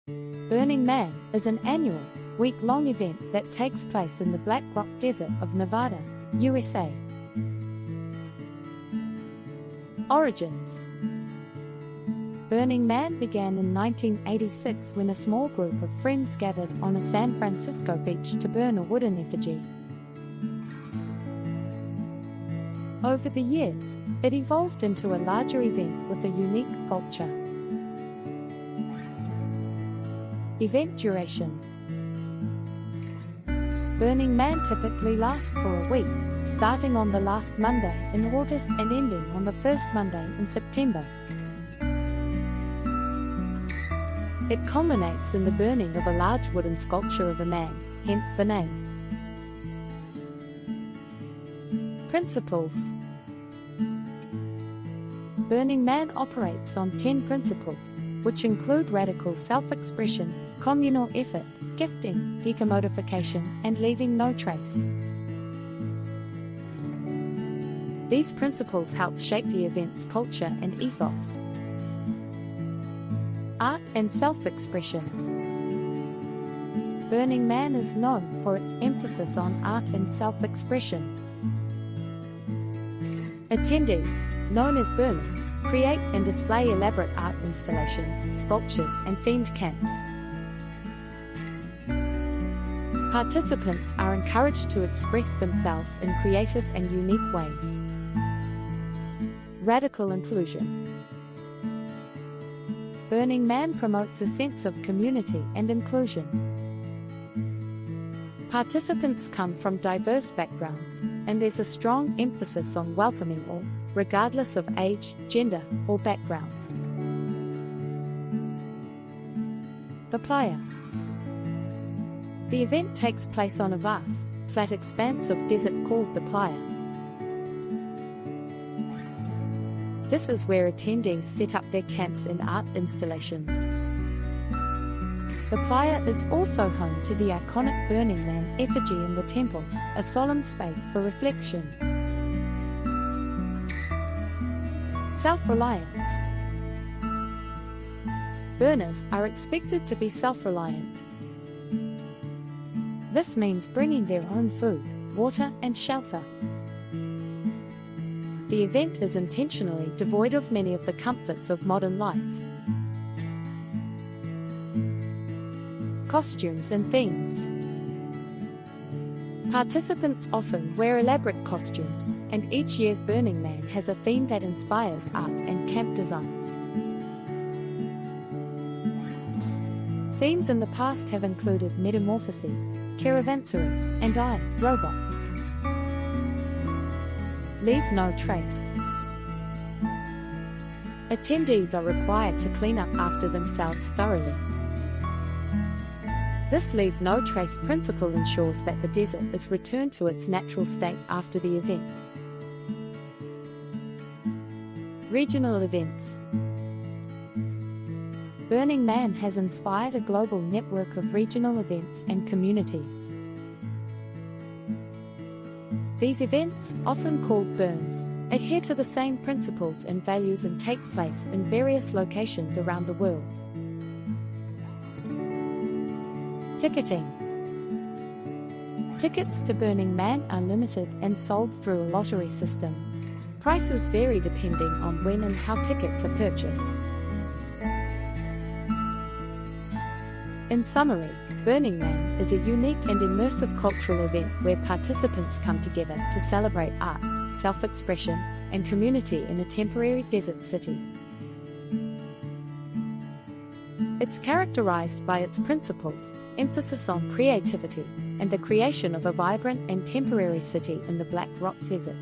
Burning Man is an annual, week-long event that takes place in the Black Rock Desert of Nevada, USA. Origins. Burning Man began in 1986 when a small group of friends gathered on a San Francisco beach to burn a wooden effigy. Over the years, it evolved into a larger event with a unique culture. Event duration. Burning Man typically lasts for a week, starting on the last Monday in August and ending on the first Monday in September. It culminates in the burning of a large wooden sculpture of a man, hence the name. Principles. Burning Man operates on 10 principles, which include radical self-expression, communal effort, gifting, decommodification, and leaving no trace. These principles help shape the event's culture and ethos. Art and self-expression. Burning Man is known for its emphasis on art and self-expression. Attendees, known as burners, create and display elaborate art installations, sculptures, and themed camps. Participants are encouraged to express themselves in creative and unique ways. Radical inclusion. Burning Man promotes a sense of community and inclusion. Participants come from diverse backgrounds, and there's a strong emphasis on welcoming all, regardless of age, gender, or background. The Playa. The event takes place on a vast, flat expanse of desert called the Playa. This is where attendees set up their camps and art installations. The Playa is also home to the iconic Burning Man effigy in the temple, a solemn space for reflection. Self-reliance. Burners are expected to be self-reliant. This means bringing their own food, water, and shelter. The event is intentionally devoid of many of the comforts of modern life. Costumes and themes. Participants often wear elaborate costumes, and each year's Burning Man has a theme that inspires art and camp designs. Themes in the past have included metamorphoses, caravansary, and I, Robot. Leave no trace. Attendees are required to clean up after themselves thoroughly. This leave no trace principle ensures that the desert is returned to its natural state after the event. Regional events. Burning Man has inspired a global network of regional events and communities. These events, often called burns, adhere to the same principles and values and take place in various locations around the world. Ticketing. Tickets to Burning Man are limited and sold through a lottery system. Prices vary depending on when and how tickets are purchased. In summary, Burning Man is a unique and immersive cultural event where participants come together to celebrate art, self-expression, and community in a temporary desert city. It's characterized by its principles, emphasis on creativity, and the creation of a vibrant and temporary city in the Black Rock Desert.